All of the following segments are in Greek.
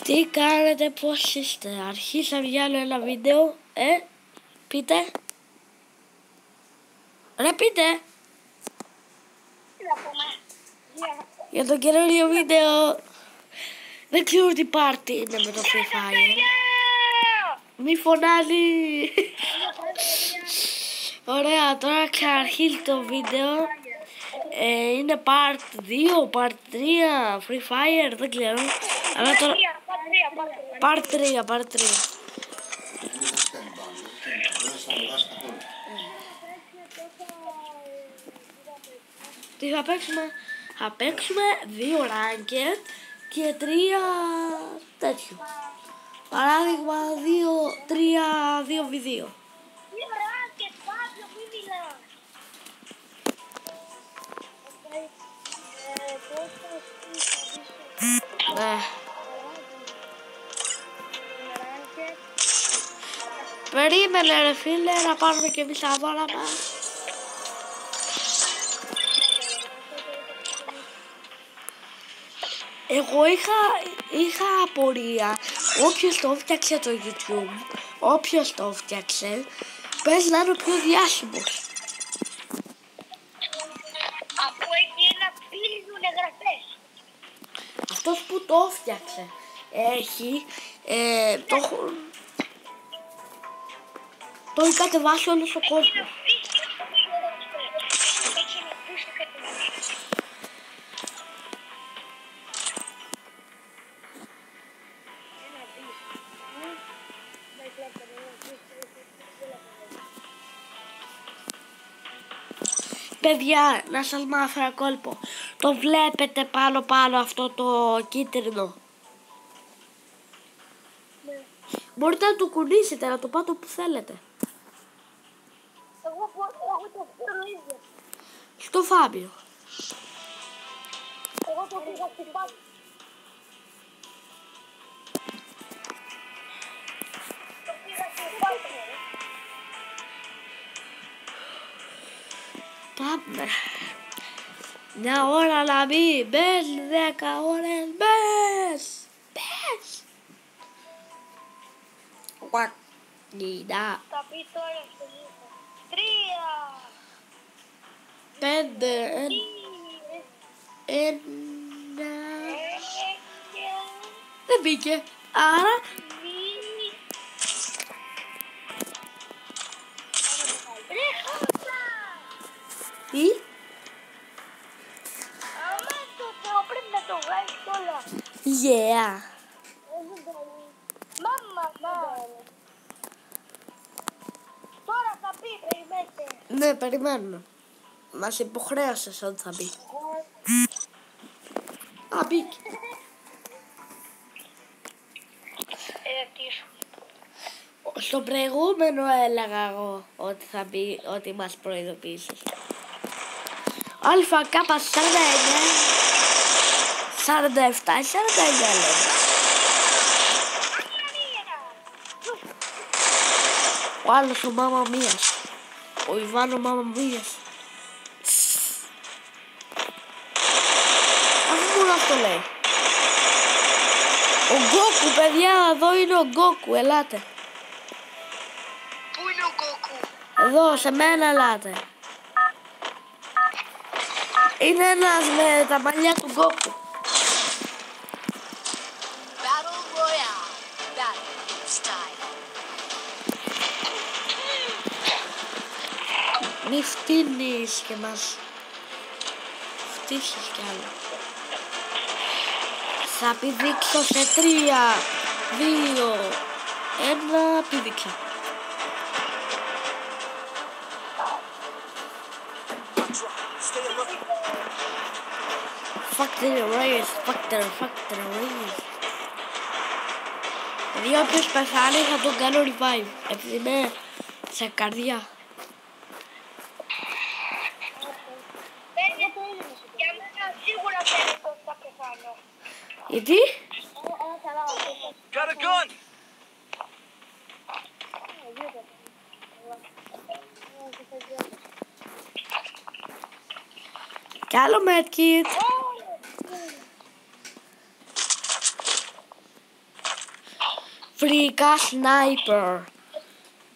Τι κάνετε, πώς είστε? Αρχίσαμε για άλλο ένα βίντεο. Πείτε. Ρε πείτε. Τι να πούμε? Για το καινούριο βίντεο. Δεν ξέρω τι πάρτι είναι με το Free Fire. Μη φωνάζει. Ωραία, τώρα ξαναρχίζει το βίντεο. Είναι part 2, part 3, Free Fire, δεν ξέρω. Αλλά τώρα... Part 3. Τι θα παίξουμε? Θα παίξουμε 2 ranked και 3 τέτοιο. Παράδειγμα 2-3-2v2. Ναι. Περίμενε ρε φίλε να πάρουμε και εμείς τα δώρα μας. Εγώ είχα απορία. Όποιος το φτιάξε το YouTube, όποιος το φτιάξε, πες να είναι πιο διάσημος. Από εκεί να πήρουν εγγραφές. Αυτός που το φτιάξε έχει το έχει κατεβάσει όλος ο κόσμος. Παιδιά, να σας μάθω ένα κόλπο. Το βλέπετε πάνω αυτό το κίτρινο? Ναι. Μπορείτε να το κουνήσετε, να το πάτε όπου θέλετε. Εγώ το φέρω ίδιο. Στο Φάμπιο. Εγώ το πήγα στην Φάμπιο. Πάμε. Μια ώρα να μπει, μπες 10 ώρες, μπες. Γουακνίδα. Θα πει τώρα στο λίγο. 3. 5. 1. Δεν μπήκε. Άρα. Τι? Άμα το Θεό πρέπει να το βγάλεις όλα. Yeah. Μάμα. Τώρα θα πει, περιμένετε. Ναι, περιμένουμε. Μας υποχρέωσες ότι θα μπει. Α, μπήκε. Στο προηγούμενο έλεγα εγώ ότι θα μπει, ότι μας προειδοποίησες. ΑΚ 49 47 49 λέμε. Ο άλλος ο Μάμα Μίας. Ο Ιβάνο Μάμα Μίας. Αφού μόνο αυτό λέει. Ο Γκόκου, παιδιά, εδώ είναι ο Γκόκου, ελάτε. Πού είναι ο Γκόκου? Εδώ, σε μένα ελάτε. Είναι ένας με τα μαλλιά του Γκόκου. Battle Royale. Battle style. Μη φτύνεις και μας φτύσεις κι άλλο. Θα πηδήξω σε 3, 2, 1, πηδήξα. Factory race. Δηλαδή όποιος πεθάνει θα τον κάνω revive, επειδή είναι σε καρδιά. Για μένα σίγουρα δεν θα πεθάνω. Γιατί? Got a gun! Κι άλλο medkit. Βρήκα σνάιπερ.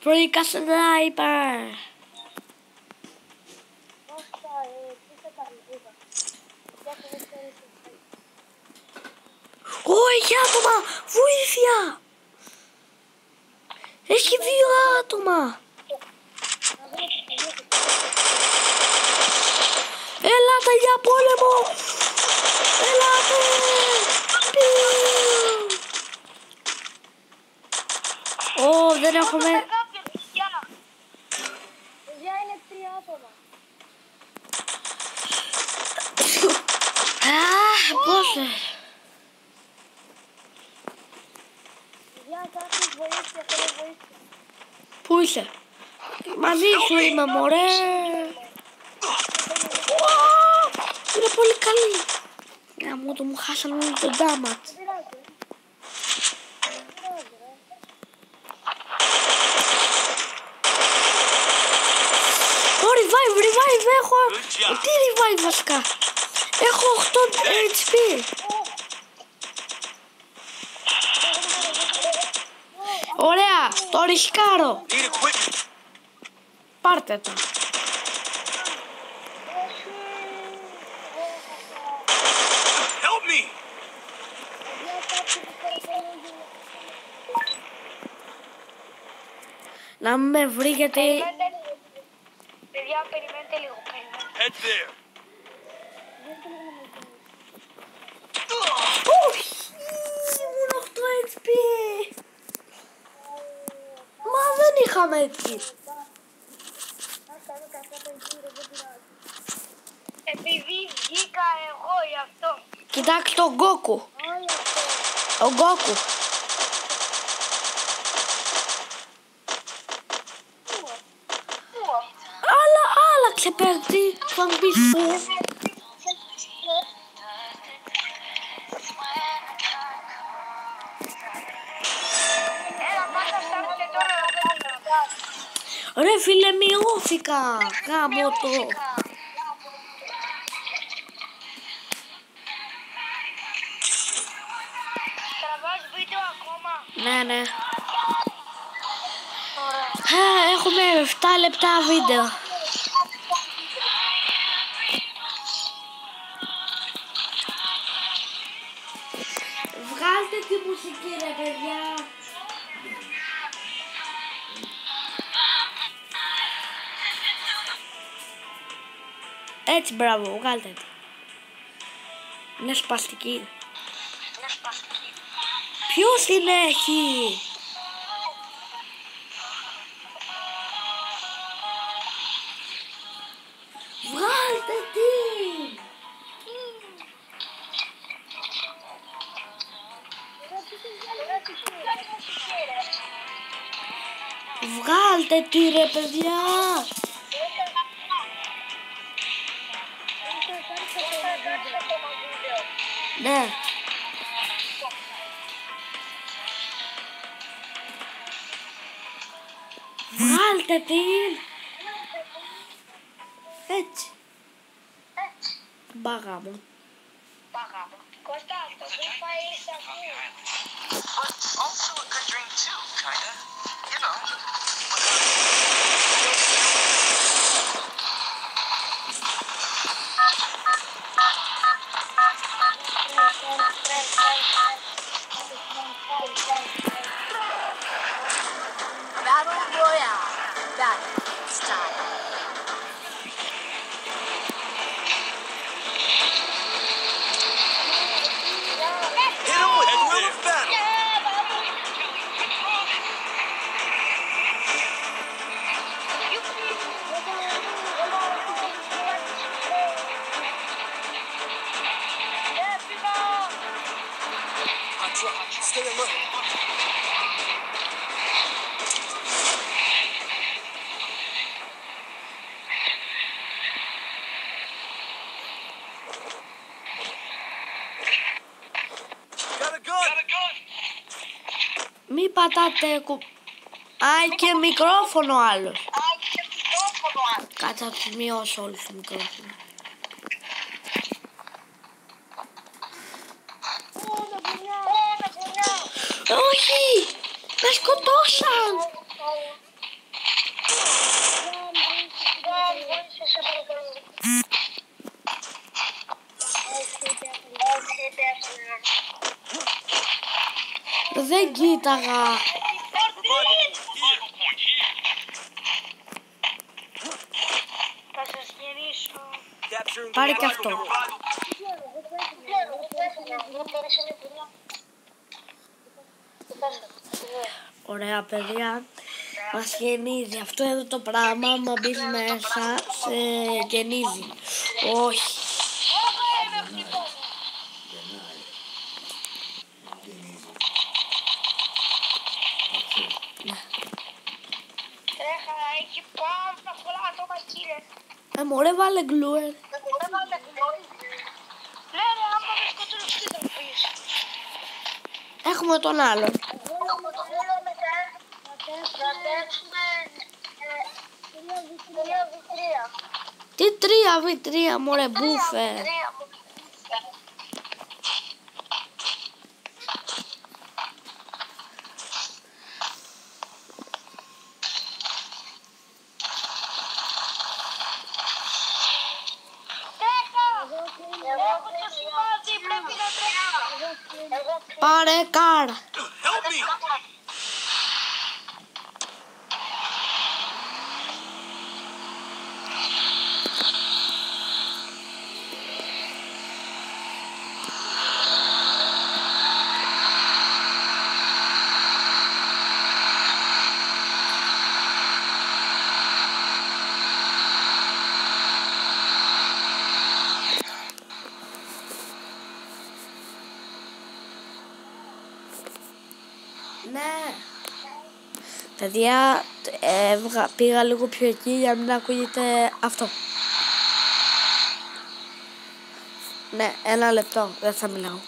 Βρήκα σνάιπερ. Όχι άτομα! Βοήθεια! Έχει 2 άτομα! Ελάτε για πόλεμο! Ελάτε! Ω, δεν έχουμε... Παιδιά είναι 3 άτομα. Πόσε! Παιδιά κάποιος βοήθεια, θέλω βοήθεια. Πού είσαι? Μαζί σου είμαι μωρέ! Είναι πολύ καλή! Γαμώ το, μου χάσανε όλοι τον damage. Revive, έχω... Τι revive βασικά? Έχω 8 HP. Ωραία, το ρισκάρω. Πάρτε το. Να μην με βρει γιατί... Παιδιά, περιμένετε λίγο. Head there. Όχι, ήμουν 8 HP. Μα δεν είχαμε έτσι. Επειδή βγήκα εγώ γι' αυτό. Κοιτάξτε τον Γκόκου. Ο Γκόκου. Άλλαξε παίκτη. Θα μου πεις πού. Ρε φίλε, μειώθηκα. Γάμο το. Τραβάς βίντεο ακόμα. Ναι. Έχουμε 7 λεπτά βίντεο. Βγάλτε τη μουσική ρε παιδιά. Έτσι μπράβο, βγάλτε τη. Είναι σπαστική. Ποιος την έχει? Βγάλτε την. Βγάλτε τη ρε παιδιά. Ναι. Βγάλτε την. Έτσι. Μπάγα μου. Κώστα, αυτό που πάει στα But also a good drink too, kinda. You know. Battle Royale. Battle style. Hit him with Guerrilla Battle. Stay alert. Got a gun. Μη πατάτε Άει και μικρόφωνο άλλος. Κάτσε να τους μειώσω όλους το μικρόφωνο. Όχι! Με σκοτώσαν! Δεν κοίταγα. Θα σας γυρίσω. Πάρε και αυτό. Ωραία παιδιά. Μας γεννίζει. Αυτό εδώ το πράγμα, άμα μπεις μέσα, σε γεννίζει. Όχι. Τρέχα, έχει πάρα πολλά άτομα κύριε. Μωρέ βάλε γκλούερ. Ναι, άμα με σκοτώνεις τι θα πεις. Έχουμε τον άλλον. Να παίξουμε 3v3. Τι 3v3 μωρέ μπούφε. Έχω το σημάδι, πρέπει να τρέχω. Πάρε καρ. Help me! Ναι. Παιδιά, πήγα λίγο πιο εκεί για να μην ακούγεται αυτό. Ναι, 1 λεπτό, δεν θα μιλάω.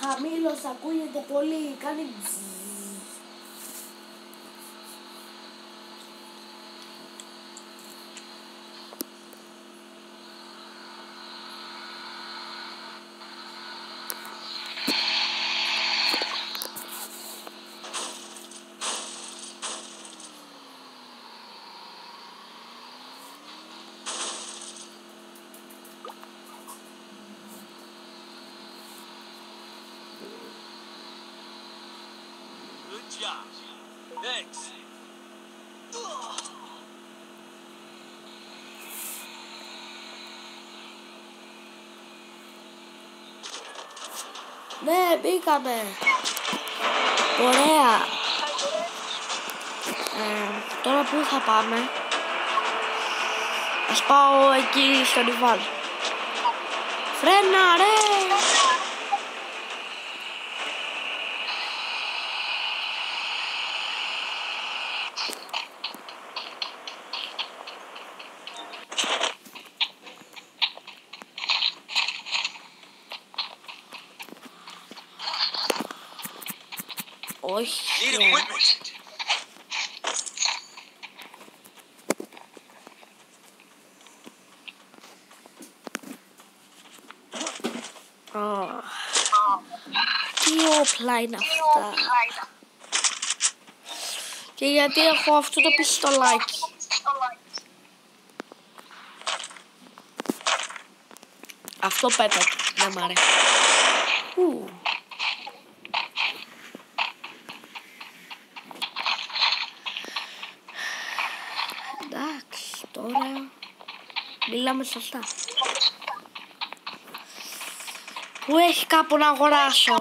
Χαμήλως ακούγεται πολύ, κάνει τζζζ. Good job. Thanks. Ναι, μπήκαμε. Ωραία. Τώρα πού θα πάμε? Ας πάω εκεί στον Ιβάν. Φρένα ρε! Όχι. Need equipment. Τι όπλα είναι αυτά? Και γιατί έχω αυτό το πιστολάκι? Αυτό πέτατε, δεν μ' αρέσει. Εντάξει, τώρα μιλάμε σωστά. Πού έχει κάπου να αγοράσω?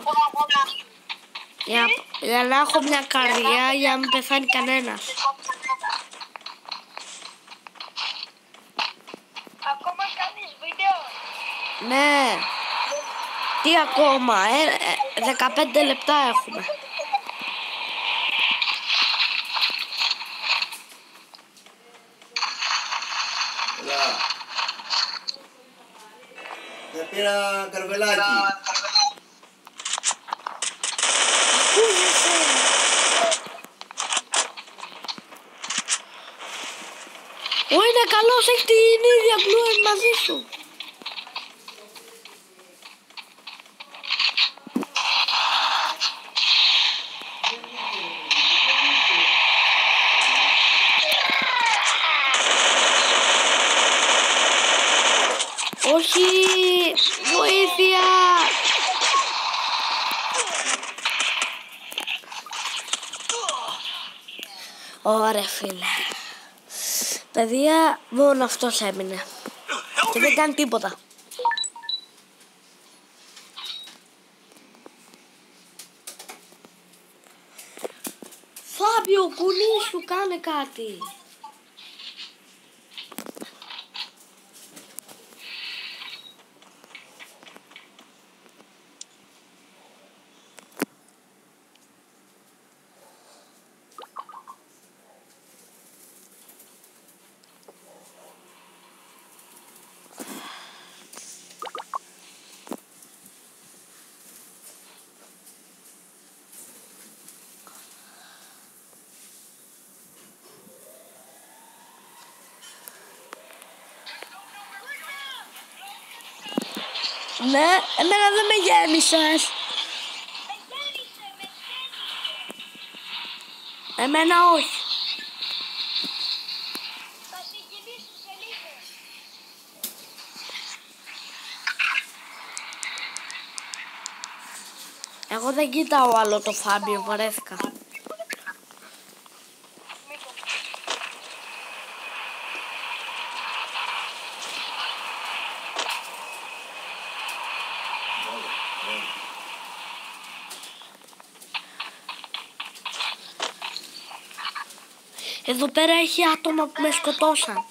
Για να έχω μια καρδιά για να μην πεθάνει κανένας. Ακόμα κάνεις βίντεο? Ναι. Τι ακόμα? 15 λεπτά έχουμε. Δεν πήρα καρβελάκι. Είναι καλός, έχει την ίδια γκλούερ μαζί σου. Όχι, βοήθεια. Ωραία φίλε. Παιδιά, μόνο αυτός έμεινε. Και δεν κάνει τίποτα. Φάμπιο, κουνή σου, κάνε κάτι. Ναι, εμένα δεν με γέμισες. Εμένα όχι. Θα σε γεμίσω σε λίγο. Εγώ δεν κοιτάω άλλο το Φάμπιο, βαρέθηκα. Εδώ πέρα έχει άτομα που με σκοτώσαν.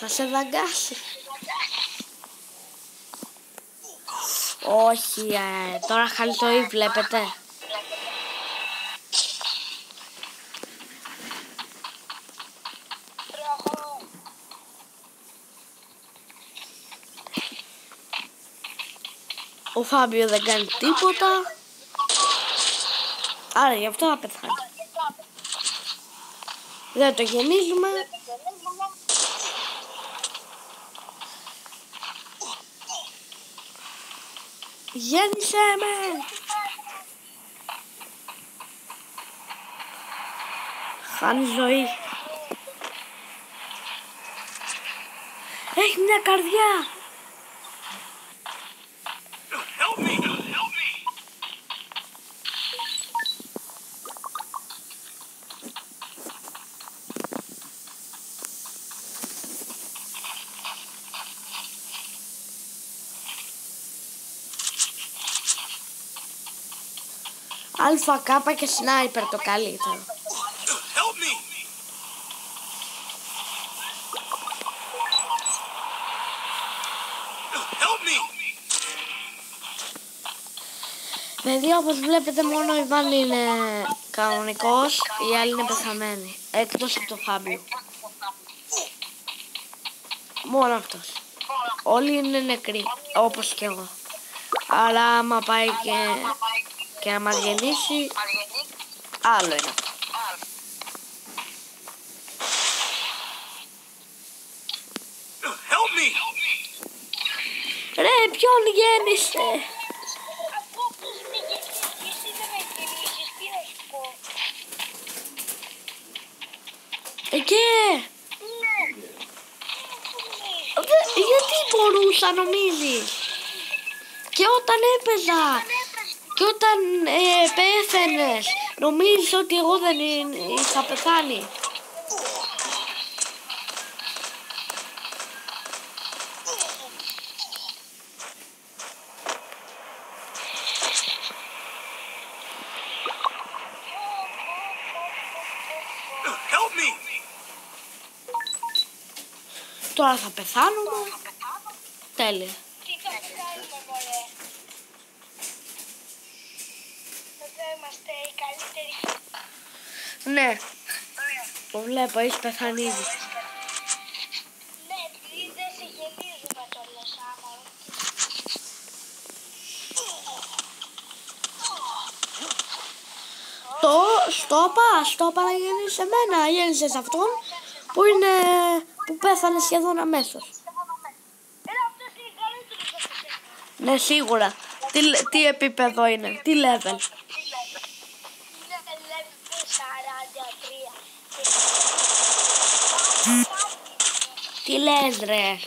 Θα σε δαγκάσει. Όχι, τώρα χαλιτοή βλέπετε. Ο Φάμπιο δεν κάνει τίποτα. Άρα γι' αυτό θα πεθάνει. Δεν το γεμίζουμε. Γέννησε με. Χάνει ζωή. Έχει μια καρδιά. Αλφα, κάπα και σνάιπερ το καλύτερο. Παιδιά, όπως βλέπετε μόνο ο Ιβάν είναι κανονικός, οι άλλοι είναι πεθαμένοι. Εκτός από το Φάμπιο. Μόνο αυτός. Όλοι είναι νεκροί, όπως και εγώ. Αλλά άμα πάει και να μας γεννήσει, άλλο είναι αυτό. Ρε, ποιον γέννησε? Γιατί μπορούσα, νομίζεις? Και όταν έπαιζα και όταν πέθαινες, νομίζεις ότι εγώ δεν είχα πεθάνει? Τώρα θα πεθάνουμε. Τέλεια. Τι θα κάνουμε, μωρέ? Εδώ είμαστε οι καλύτεροι. Ναι. Το βλέπω, έχεις πεθάνει ήδη. Ναι, επειδή δεν σε γεμίζουμε το λες άμα. Στόπα να γέννησε εμένα. Γέννησες αυτόν που πέθανε σχεδόν αμέσως. Έλα, αυτός είναι καλύτερος από εσένα. Ναι, σίγουρα. Τι επίπεδο είναι, τι level. Είναι level 43. Τι λες ρε.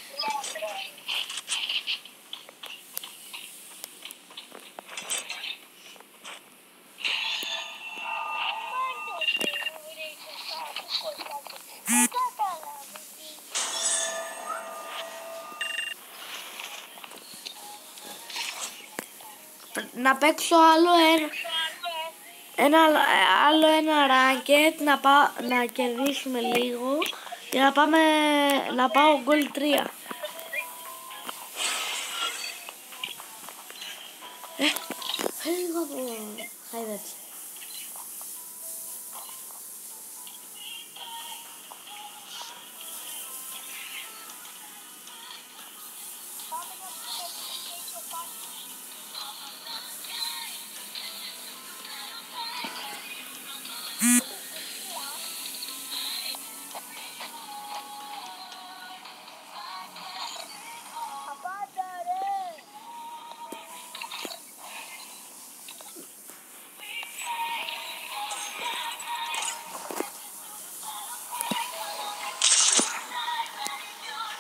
Να παίξω άλλο ένα ranked, να κερδίσουμε λίγο και να πάω gold 3. Λίγο το χαϊδέψε.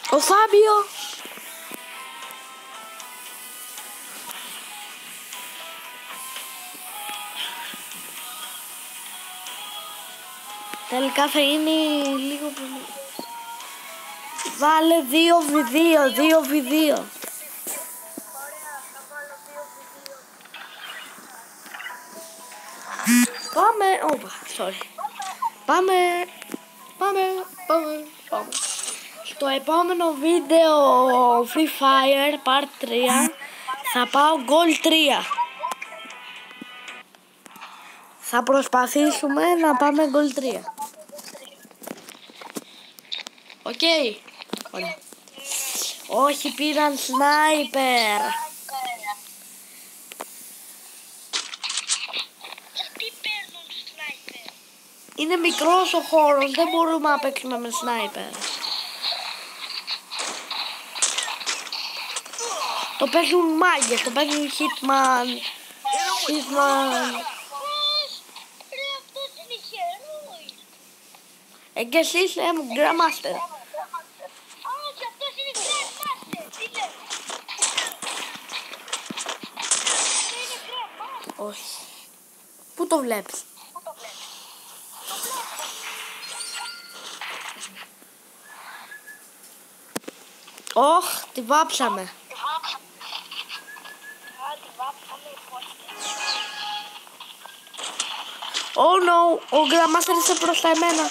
Ο Φάμπιο. Τελικά θα είναι λίγο πολύ. Βάλε 2v2, 2v2. Πάμε, όπα, sorry. Πάμε. Στο επόμενο βίντεο Free Fire Part 3 θα πάω Gold 3. Θα προσπαθήσουμε να πάμε Gold 3. Οκ. Ωραία. Όχι, πήραν σνάιπερ. Γιατί παίρνουν σνάιπερ? Είναι μικρός ο χώρος, δεν μπορούμε να παίξουμε με σνάιπερ. Το παίζουν μάγκες, το παίζουν Hitman. Ρε, αυτός είναι χερούι. Και εσύ είσαι Grandmaster. Όχι, αυτός είναι Grandmaster. Τι λες? Αυτό είναι Grandmaster. Όχι. Πού το βλέπεις? Ωχ, τη βάψαμε. Άντε, βάψαμε, Oh no, ο Grandmaster είσαι μπροστά εμένα.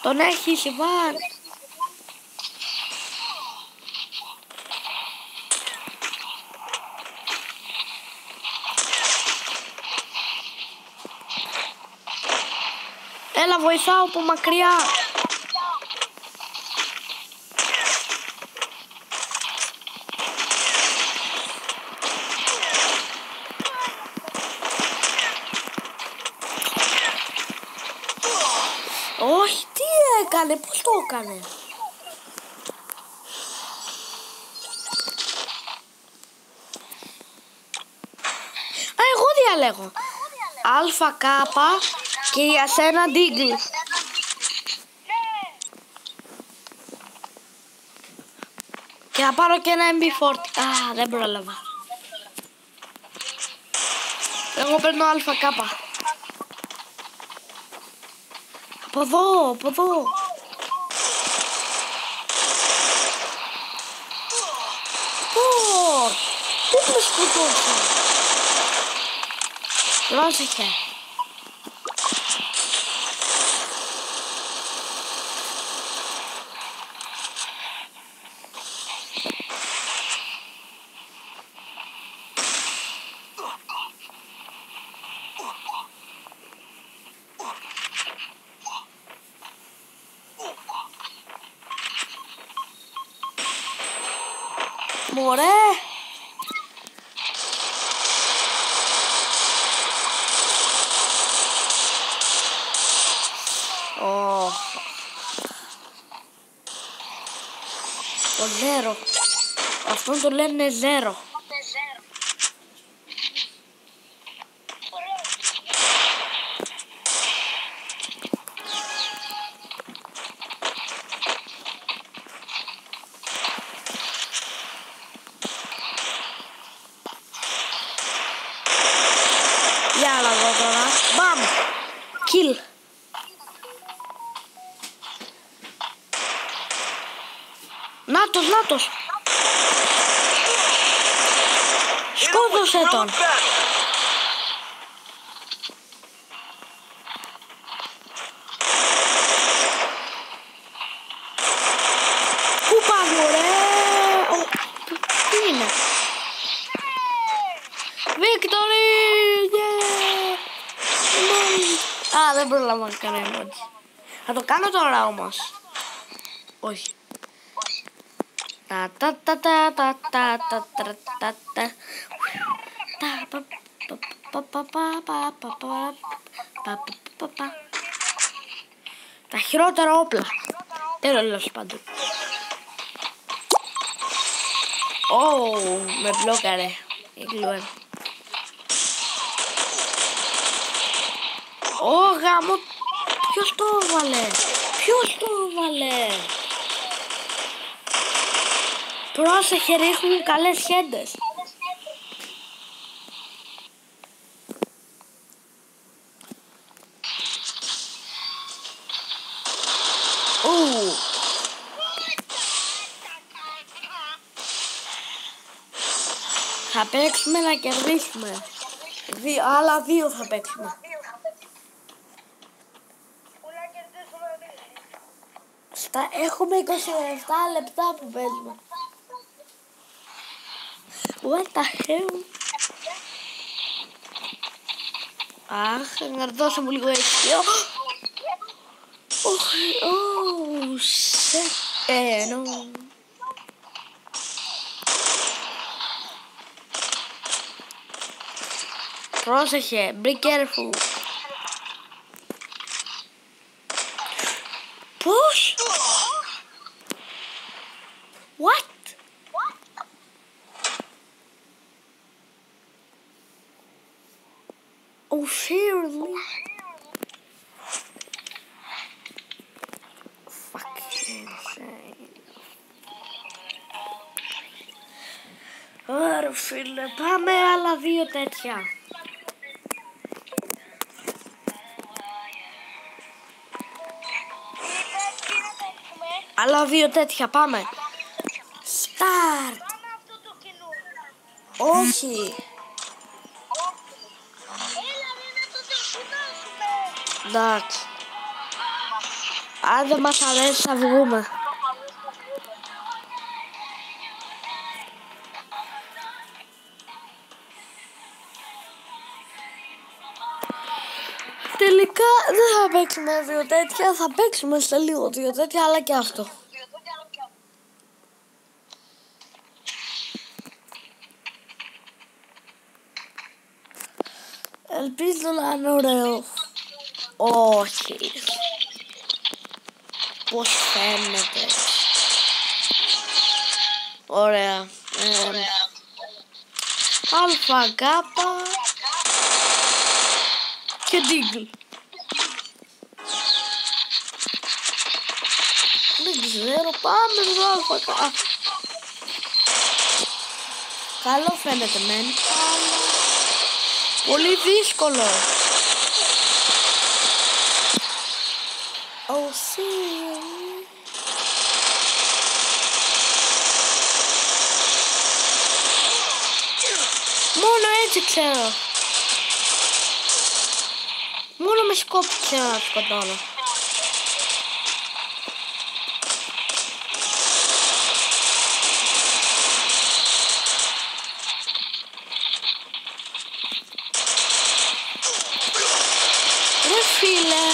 Τον έχει Ιβάν. Έλα, βοηθάω από μακριά. Όχι, τι έκανε, πώς το έκανε? Α, εγώ διαλέγω. Αλφα, Κάπα και για σένα Ντίγκλ. Και να πάρω και ένα MB40. Α, δεν πρόλαβα. Εγώ παίρνω Αλφα, Κάπα. Από εδώ, από εδώ. Πώς? Πού με σκοτώσαν? Πρόσεχε. Μωρέ. Ο Ζέρο. Αυτόν το λένε Ζέρο. Για να δω τώρα. Μπαμ. Kill. Νάτος. Σκότωσε τον. Πού πάμε ρε. Τι είναι. Victory. Α, δεν προλάβω να κάνω emoji. Θα το κάνω τώρα όμως. Όχι. Τα χειρότερα όπλα. Τέλος πάντων. Με μπλόκαρε. Γάμο. Ποιος το έβαλε. Πρόσεχε, ρίχνουν καλές χέντες. Θα παίξουμε να κερδίσουμε. Άλλα 2 θα παίξουμε. Έχουμε 27 λεπτά που παίζουμε. What the hell. Αχ, να δώσω μου λίγο έτσι. No. Πρόσεχε, be careful. Πώς? What? Oh, seriously? Fucking insane. Ωραία φίλε, πάμε άλλα 2 τέτοια. Άλλα 2 τέτοια, πάμε. Start. Όχι. Εντάξει. Αν δεν μας αρέσει θα βγούμε. Τελικά δεν θα παίξουμε 2 τέτοια, θα παίξουμε σε λίγο 2 τέτοια, αλλά και αυτό. Ελπίζω να είναι ωραίο. Όχι. Πώς φαίνεται. Ωραία. Αλφα, γκάπα και ντίγκλ. Δεν ξέρω, πάμε στο αλφα, γκάπα. Καλό φαίνεται μεν. Πολύ δύσκολο. Μόνο έτσι ξέρω. Μόνο με σκόπι ξέρω να σκοτώνω. Ρε φίλε,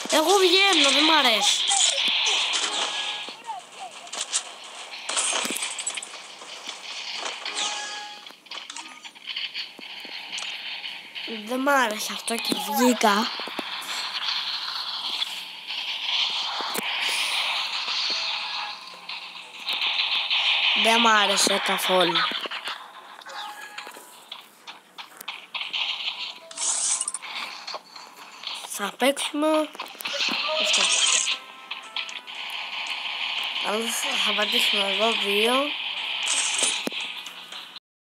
εγώ βγαίνω, δεν μ' αρέσει. Δεν μ' άρεσε αυτό και βγήκα. Δεν μου άρεσε καθόλου. Θα παίξουμε αυτό. Θα πατήσουμε εδώ 2.